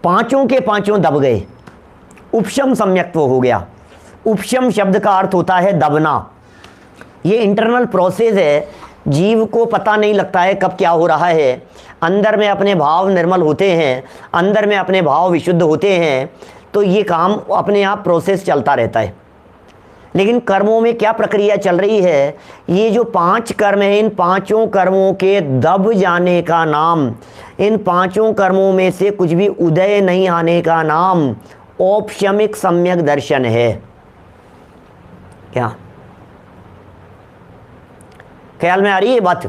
Speaker 1: 5 के 5 दब गए, उपशम सम्यक्त्व हो गया। उपशम शब्द का अर्थ होता है दबना। ये इंटरनल प्रोसेस है, जीव को पता नहीं लगता है कब क्या हो रहा है। अंदर में अपने भाव निर्मल होते हैं, अंदर में अपने भाव विशुद्ध होते हैं, तो ये काम अपने आप प्रोसेस चलता रहता है। लेकिन कर्मों में क्या प्रक्रिया चल रही है, ये जो 5 कर्म है, इन 5 कर्मों के दब जाने का नाम, इन 5 कर्मों में से कुछ भी उदय नहीं आने का नाम औपशमिक सम्यक दर्शन है। क्या ख्याल में आ रही है बात?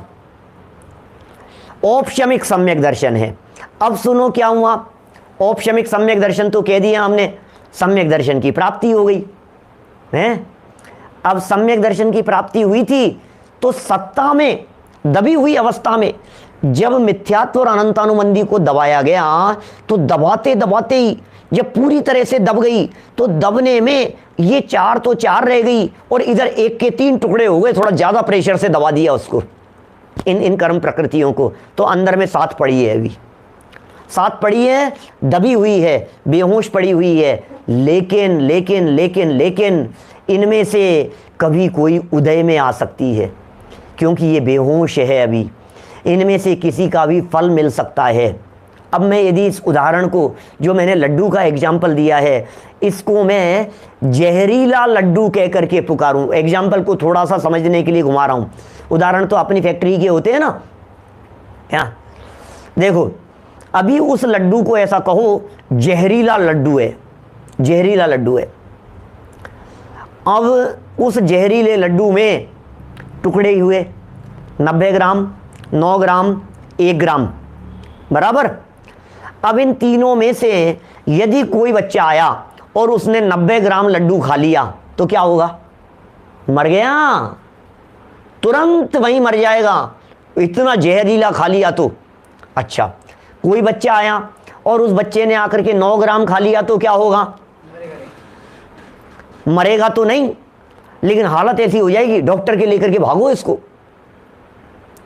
Speaker 1: औपशमिक सम्यक दर्शन है। अब सुनो क्या हुआ, औपशमिक सम्यक दर्शन तो कह दिया हमने, सम्यक दर्शन की प्राप्ति हो गई है। अब सम्यक दर्शन की प्राप्ति हुई थी तो सत्ता में दबी हुई अवस्था में जब मिथ्यात्व और अनंतानुबंधी को दबाया गया, तो दबाते दबाते ही जब पूरी तरह से दब गई, तो दबने में ये 4 तो 4 रह गई और इधर 1 के 3 टुकड़े हो गए। थोड़ा ज्यादा प्रेशर से दबा दिया उसको, इन कर्म प्रकृतियों को, तो अंदर में 7 पड़ी है अभी। साथ पड़ी है, दबी हुई है, बेहोश पड़ी हुई है, लेकिन लेकिन लेकिन लेकिन इनमें से कभी कोई उदय में आ सकती है, क्योंकि ये बेहोश है अभी। इनमें से किसी का भी फल मिल सकता है। अब मैं यदि इस उदाहरण को, जो मैंने लड्डू का एग्जाम्पल दिया है, इसको मैं जहरीला लड्डू कह करके पुकारूं। एग्जाम्पल को थोड़ा सा समझने के लिए घुमा रहा हूं। उदाहरण तो अपनी फैक्ट्री के होते हैं ना। क्या देखो, अभी उस लड्डू को ऐसा कहो जहरीला लड्डू है, जहरीला लड्डू है। अब उस जहरीले लड्डू में टुकड़े हुए 90 ग्राम, 9 ग्राम, 1 ग्राम, बराबर। अब इन तीनों में से यदि कोई बच्चा आया और उसने 90 ग्राम लड्डू खा लिया तो क्या होगा? मर गया, तुरंत वहीं मर जाएगा, इतना जहरीला खा लिया तो। अच्छा, कोई बच्चा आया और उस बच्चे ने आकर के 9 ग्राम खा लिया तो क्या होगा? मरेगा तो नहीं, लेकिन हालत ऐसी हो जाएगी, डॉक्टर के लेकर के भागो इसको।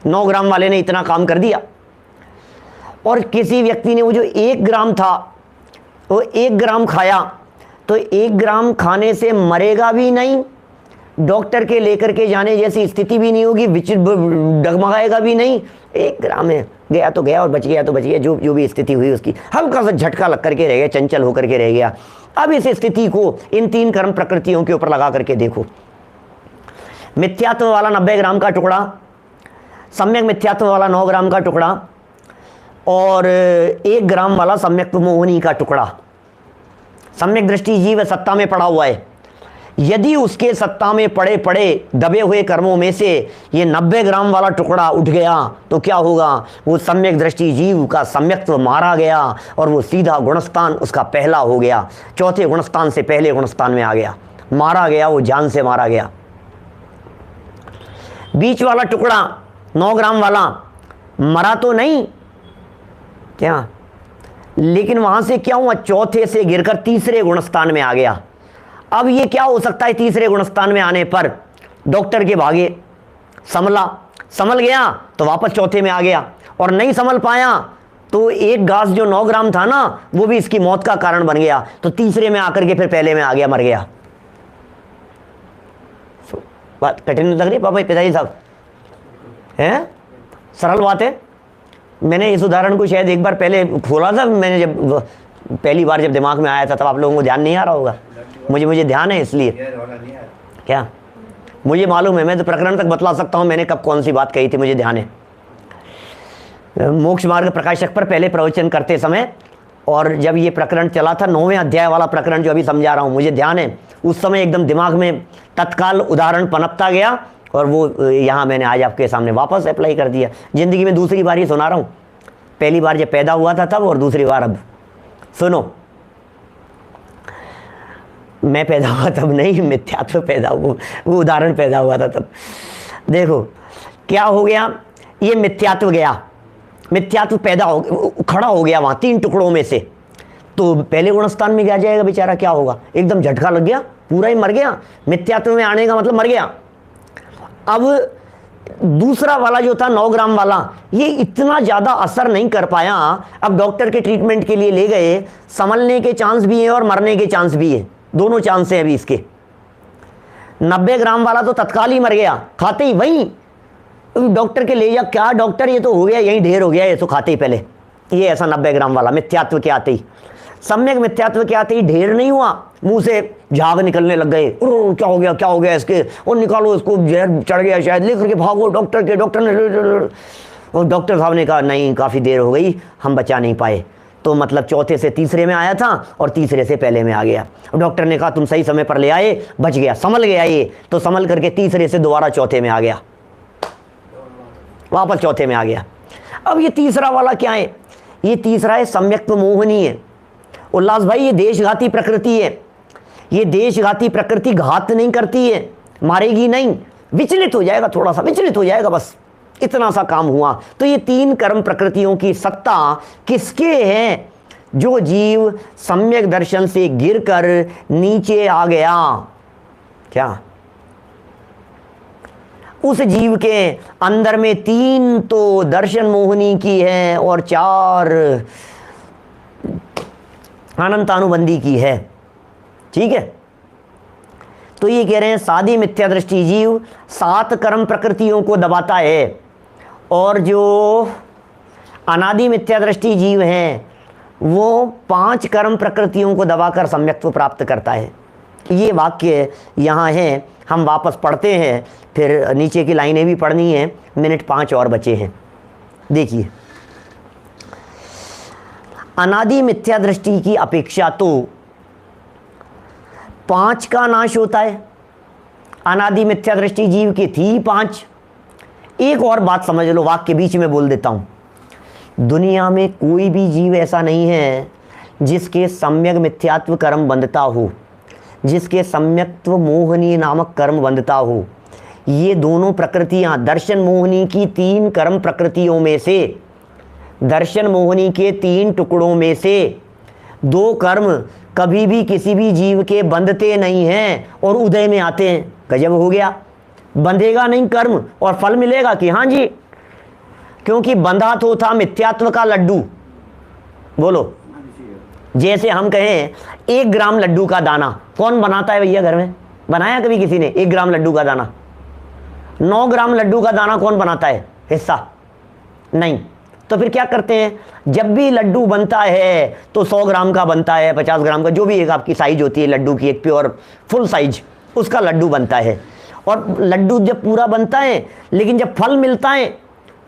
Speaker 1: 9 ग्राम वाले ने इतना काम कर दिया। और किसी व्यक्ति ने वो जो 1 ग्राम था, वो 1 ग्राम खाया, तो 1 ग्राम खाने से मरेगा भी नहीं, डॉक्टर के लेकर के जाने जैसी स्थिति भी नहीं होगी, डगमगाएगा भी नहीं। 1 ग्राम है, गया तो गया और बच गया तो बच गया, जो जो भी स्थिति हुई उसकी हल्का सा झटका लग करके रह गया, चंचल होकर के रह गया। अब इस स्थिति को इन 3 कर्म प्रकृतियों के ऊपर लगा करके देखो। मिथ्यात्व वाला 90 ग्राम का टुकड़ा, सम्यक मिथ्यात्व वाला 9 ग्राम का टुकड़ा, और 1 ग्राम वाला सम्यक मोहनी का टुकड़ा। सम्यक दृष्टि जीव सत्ता में पड़ा हुआ है। यदि उसके सत्ता में पड़े पड़े दबे हुए कर्मों में से ये 90 ग्राम वाला टुकड़ा उठ गया तो क्या होगा? वो सम्यक दृष्टि जीव का सम्यक्त्व मारा गया और वो सीधा गुणस्थान उसका पहला हो गया, चौथे गुणस्थान से पहले गुणस्थान में आ गया, मारा गया, वो जान से मारा गया। बीच वाला टुकड़ा 9 ग्राम वाला मरा तो नहीं क्या, लेकिन वहां से क्या हुआ? चौथे से गिरकर तीसरे गुणस्थान में आ गया। अब ये क्या हो सकता है? तीसरे गुणस्थान में आने पर डॉक्टर के भागे, संभल गया तो वापस चौथे में आ गया, और नहीं संभल पाया तो एक घास जो 9 ग्राम था ना, वो भी इसकी मौत का कारण बन गया, तो तीसरे में आकर के फिर पहले में आ गया, मर गया। बात कठिन लग रही पापा पिताजी साहब? है सरल बात है। मैंने इस उदाहरण को शायद एक बार पहले खोला था, मैंने जब पहली बार जब दिमाग में आया था तब आप लोगों को ध्यान नहीं आ रहा होगा। मुझे ध्यान है, इसलिए क्या मुझे मालूम है, मैं तो प्रकरण तक बतला सकता हूं मैंने कब कौन सी बात कही थी, मुझे ध्यान है। मोक्ष मार्ग प्रकाशक पर पहले प्रवचन करते समय, और जब ये प्रकरण चला था 9वें अध्याय वाला प्रकरण जो अभी समझा रहा हूं, मुझे ध्यान है उस समय एकदम दिमाग में तत्काल उदाहरण पनपता गया, और वो यहाँ मैंने आज आपके सामने वापस अप्लाई कर दिया। जिंदगी में दूसरी बार ही सुना रहा हूँ, पहली बार जब पैदा हुआ था तब, और दूसरी बार अब। सुनो, मैं पैदा हुआ तब नहीं, मिथ्यात्व पैदा हुआ, वो उदाहरण पैदा हुआ था तब। देखो क्या हो गया, ये मिथ्यात्व गया, मिथ्यात्व पैदा हो खड़ा हो गया वहाँ 3 टुकड़ों में से, तो पहले गुणस्थान में क्या जाएगा बेचारा? क्या होगा? एकदम झटका लग गया, पूरा ही मर गया। मिथ्यात्व में आने का मतलब मर गया। अब दूसरा वाला जो था 9 ग्राम वाला, ये इतना ज़्यादा असर नहीं कर पाया। अब डॉक्टर के ट्रीटमेंट के लिए ले गए, संभलने के चांस भी है और मरने के चांस भी है, दोनों चांस हैं अभी इसके। 90 ग्राम वाला तो तत्काल ही मर गया, खाते ही वहीं डॉक्टर के ले जा, क्या डॉक्टर ये तो हो गया, यहीं ढेर हो गया, ये तो खाते ही पहले, ये ऐसा 90 ग्राम वाला मिथ्यात्व के आते ही। सम्यक मिथ्यात्व के आते ही ढेर नहीं हुआ, मुंह से झाग निकलने लग गए, क्या हो गया इसके, और निकालो इसको, जहर चढ़ गया शायद, लेकर के भागो डॉक्टर के। डॉक्टर ने, और डॉक्टर साहब ने कहा नहीं, काफ़ी देर हो गई, हम बचा नहीं पाए, तो मतलब चौथे से तीसरे में आया था और तीसरे से पहले में आ गया। डॉक्टर ने कहा तुम सही समय पर ले आए, बच गया, संभल गया ये, तो संभल करके तीसरे से दोबारा चौथे में आ गया, वापस चौथे में आ गया। अब ये तीसरा वाला क्या है? ये तीसरा है सम्यक्त्व मोहनी है। उल्लास भाई, ये देशघाती प्रकृति है, ये देशघाती प्रकृति घात नहीं करती है, मारेगी नहीं, विचलित हो जाएगा, थोड़ा सा विचलित हो जाएगा, बस इतना सा काम हुआ। तो ये 3 कर्म प्रकृतियों की सत्ता किसके है? जो जीव सम्यक दर्शन से गिरकर नीचे आ गया, क्या उस जीव के अंदर में 3 तो दर्शन मोहनी की है और 4 अनंतानुबंधी की है। ठीक है, तो ये कह रहे हैं सादी मिथ्या दृष्टि जीव 7 कर्म प्रकृतियों को दबाता है, और जो अनादि मिथ्या दृष्टि जीव हैं वो 5 कर्म प्रकृतियों को दबाकर सम्यक्त्व प्राप्त करता है। ये वाक्य यहाँ है, हम वापस पढ़ते हैं, फिर नीचे की लाइनें भी पढ़नी है, मिनट 5 और बचे हैं। देखिए, अनादि मिथ्या दृष्टि की अपेक्षा तो 5 का नाश होता है। अनादि मिथ्या दृष्टि जीव की थी 5। एक और बात समझ लो, वाक्य बीच में बोल देता हूं, दुनिया में कोई भी जीव ऐसा नहीं है जिसके सम्यक मिथ्यात्व कर्म बंधता हो, जिसके सम्यक्त्व मोहनी नामक कर्म बंधता हो। ये दोनों प्रकृतियां दर्शन मोहनी की 3 कर्म प्रकृतियों में से, दर्शन मोहनी के 3 टुकड़ों में से 2 कर्म कभी भी किसी भी जीव के बंधते नहीं हैं और उदय में आते हैं। गजब हो गया, बंधेगा नहीं कर्म और फल मिलेगा कि हाँ जी, क्योंकि बंधा तो था मिथ्यात्व का लड्डू। बोलो, जैसे हम कहें 1 ग्राम लड्डू का दाना कौन बनाता है भैया? घर में बनाया कभी किसी ने 1 ग्राम लड्डू का दाना? 9 ग्राम लड्डू का दाना कौन बनाता है हिस्सा? नहीं। तो फिर क्या करते हैं, जब भी लड्डू बनता है तो 100 ग्राम का बनता है, 50 ग्राम का, जो भी एक आपकी साइज होती है लड्डू की, एक प्योर फुल साइज, उसका लड्डू बनता है। और लड्डू जब पूरा बनता है, लेकिन जब फल मिलता है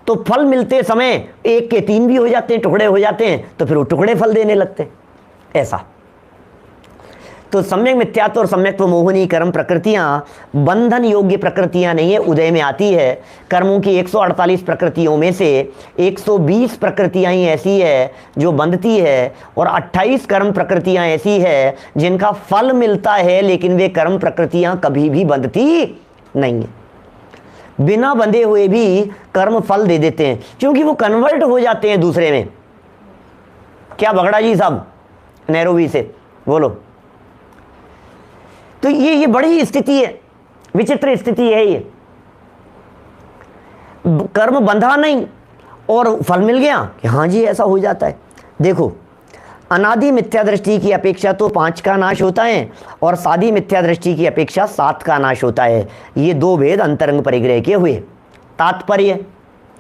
Speaker 1: तो फल मिलते समय 1 के 3 भी हो जाते हैं, टुकड़े हो जाते हैं, तो फिर वो टुकड़े फल देने लगते हैं। ऐसा तो सम्यक मिथ्यात्व और सम्यक्त्व मोहनी कर्म प्रकृतियां बंधन योग्य प्रकृतियां नहीं है, उदय में आती है। कर्मों की 148 प्रकृतियों में से 120 प्रकृतियां ही ऐसी है जो बंधती है, और 28 कर्म प्रकृतियां ऐसी है जिनका फल मिलता है, लेकिन वे कर्म प्रकृतियां कभी भी बंधती नहीं है। बिना बंधे हुए भी कर्म फल दे देते हैं, क्योंकि वो कन्वर्ट हो जाते हैं दूसरे में। क्या बगड़ा जी साहब नैरोबी से बोलो। तो ये बड़ी स्थिति है, विचित्र स्थिति है। ये कर्म बंधा नहीं और फल मिल गया कि हाँ जी ऐसा हो जाता है। देखो, अनादि मिथ्या दृष्टि की अपेक्षा तो 5 का नाश होता है, और सादी मिथ्या दृष्टि की अपेक्षा 7 का नाश होता है। ये 2 भेद अंतरंग परिग्रह के हुए। तात्पर्य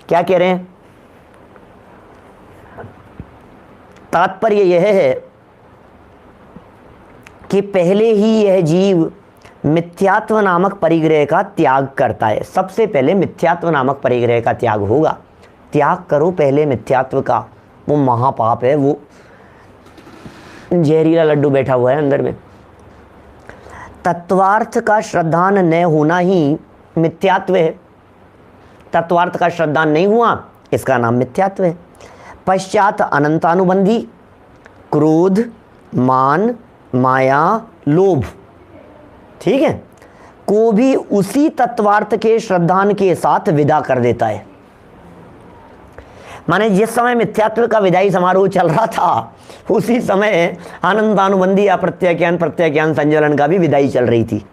Speaker 1: क्या कह रहे हैं? तात्पर्य यह है कि पहले ही यह जीव मिथ्यात्व नामक परिग्रह का त्याग करता है। सबसे पहले मिथ्यात्व नामक परिग्रह का त्याग होगा। त्याग करो पहले मिथ्यात्व का, वो महापाप है, वो जहरीला लड्डू बैठा हुआ है अंदर में। तत्वार्थ का श्रद्धान न होना ही मिथ्यात्व है। तत्वार्थ का श्रद्धान नहीं हुआ, इसका नाम मिथ्यात्व है। पश्चात अनंतानुबंधी क्रोध, मान, माया, लोभ, ठीक है, को भी उसी तत्वार्थ के श्रद्धान के साथ विदा कर देता है। माने जिस समय मिथ्यात्व का विदाई समारोह चल रहा था, उसी समय अनंतानुबंधी अप्रत्याख्यान, प्रत्याख्यान, संज्वलन का भी विदाई चल रही थी।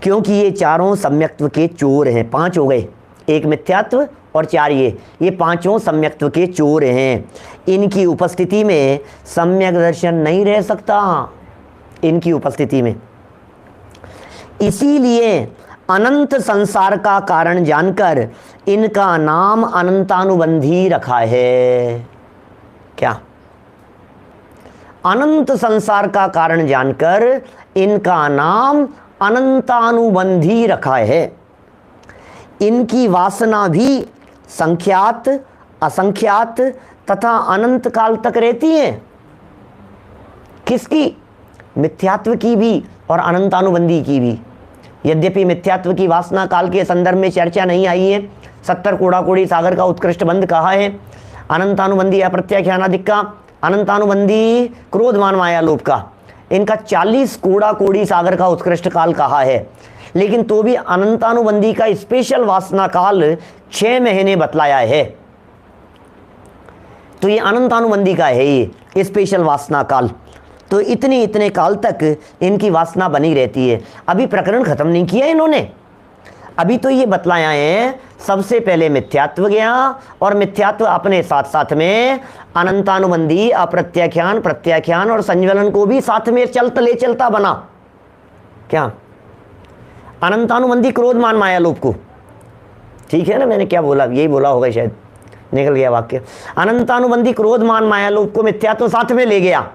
Speaker 1: क्योंकि ये चारों सम्यक्त्व के चोर हैं। 5 हो गए, 1 मिथ्यात्व और 4 ये पांचों सम्यक्त्व के चोर हैं। इनकी उपस्थिति में सम्यक दर्शन नहीं रह सकता, इनकी उपस्थिति में। इसीलिए अनंत संसार का कारण जानकर इनका नाम अनंतानुबंधी रखा है। क्या? अनंत संसार का कारण जानकर इनका नाम अनंतानुबंधी रखा है। इनकी वासना भी संख्यात, असंख्यात तथा अनंत काल तक रहती है। किसकी? मिथ्यात्व की भी और अनंतानुबंधी की भी। यद्यपि मिथ्यात्व की वासना काल के संदर्भ में चर्चा नहीं आई है, 70 कोड़ा कोड़ी सागर का उत्कृष्ट बंध कहा है। अनंतानुबंधी अप्रत्याख्यानादिक का, अनंतानुबंधी क्रोध, मान, माया, लोभ का, इनका 40 कोड़ा कोड़ी सागर का उत्कृष्ट काल कहा है। लेकिन तो भी अनंतानुबंधी का स्पेशल वासना काल 6 महीने बतलाया है। तो ये अनंतानुबंधी का है, ये स्पेशल वासना काल। तो इतने काल तक इनकी वासना बनी रहती है। अभी प्रकरण खत्म नहीं किया इन्होंने, अभी तो ये बतलाया है, सबसे पहले मिथ्यात्व गया और मिथ्यात्व अपने साथ साथ में अनंतानुबंधी, अप्रत्याख्यान, प्रत्याख्यान और संज्वलन को भी साथ में चलता बना। क्या? अनंतानुबंधी क्रोध मान माया लोभ को, ठीक है ना, मैंने क्या बोला, यही बोला होगा शायद, निकल गया वाक्य। अनंतानुबंधी क्रोध मान माया लोभ को मिथ्यात्व साथ में ले गया।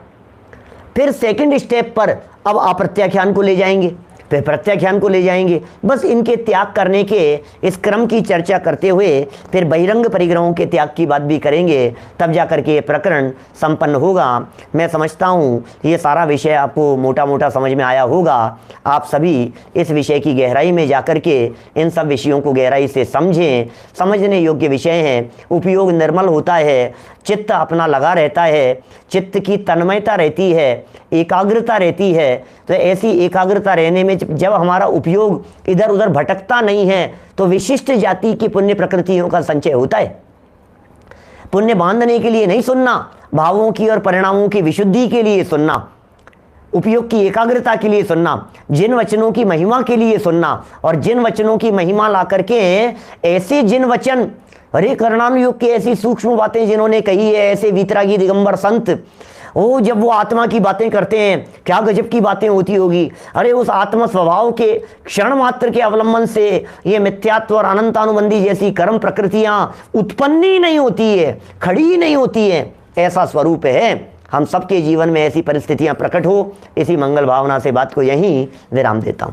Speaker 1: फिर सेकंड स्टेप पर अब अप्रत्याख्यान को ले जाएंगे, फिर प्रत्याख्यान को ले जाएंगे। बस इनके त्याग करने के इस क्रम की चर्चा करते हुए फिर बहिरंग परिग्रहों के त्याग की बात भी करेंगे, तब जाकर के ये प्रकरण संपन्न होगा। मैं समझता हूँ ये सारा विषय आपको मोटा मोटा समझ में आया होगा। आप सभी इस विषय की गहराई में जाकर के इन सब विषयों को गहराई से समझें। समझने योग्य विषय हैं, उपयोग निर्मल होता है, चित्त अपना लगा रहता है, चित्त की तन्मयता रहती है, एकाग्रता रहती है। तो ऐसी एकाग्रता रहने में जब हमारा उपयोग इधर उधर भटकता नहीं है तो विशिष्ट जाति की पुण्य प्रकृतियों का संचय होता है। पुण्य बांधने के लिए नहीं सुनना, भावों की और परिणामों की विशुद्धि के लिए सुनना, उपयोग की एकाग्रता के लिए सुनना, जिन वचनों की महिमा के लिए सुनना, और जिन वचनों की महिमा ला करके ऐसे जिन वचन, अरे कर्णानुयोग की ऐसी सूक्ष्म बातें जिन्होंने कही है, ऐसे वीतरागी दिगंबर संत, वो जब वो आत्मा की बातें करते हैं क्या गजब की बातें होती होगी। अरे उस आत्म स्वभाव के क्षण मात्र के अवलंबन से ये मिथ्यात्व और अनंतानुबंधी जैसी कर्म प्रकृतियां उत्पन्न ही नहीं होती है, खड़ी ही नहीं होती है। ऐसा स्वरूप है हम सबके जीवन में, ऐसी परिस्थितियां प्रकट हो, इसी मंगल भावना से बात को यहीं विराम देता हूं।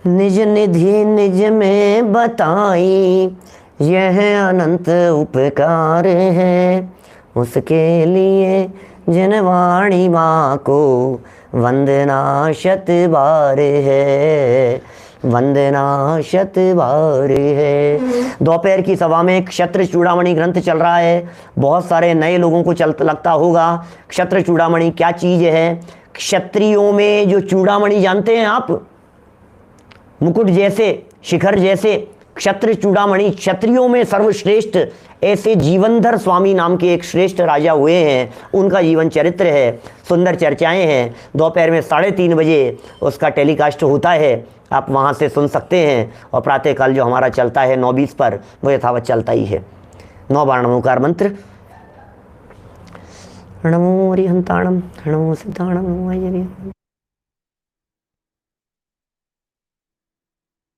Speaker 1: निज निधि निज में बताई, यह अनंत उपकार है, उसके लिए जिन वाणी माँ को वंदना शत बार है, वंदना शत बार है। दोपहर की सभा में क्षत्र चूड़ामणि ग्रंथ चल रहा है। बहुत सारे नए लोगों को लगता होगा क्षत्र चूड़ामणि क्या चीज़ है। क्षत्रियों में जो चूड़ामणि जानते हैं आप, मुकुट जैसे, शिखर जैसे क्षत्र चूड़ामणि, क्षत्रियों में सर्वश्रेष्ठ ऐसे जीवनधर स्वामी नाम के एक श्रेष्ठ राजा हुए हैं। उनका जीवन चरित्र है, सुंदर चर्चाएं हैं। दोपहर में 3:30 बजे उसका टेलीकास्ट होता है, आप वहां से सुन सकते हैं। और प्रातःकाल जो हमारा चलता है 9:20 पर, वो यथावत चलता ही है। 9 बार नमोकार मंत्र, नमो हरिहंताणम, नमो सिद्धाणम, नमो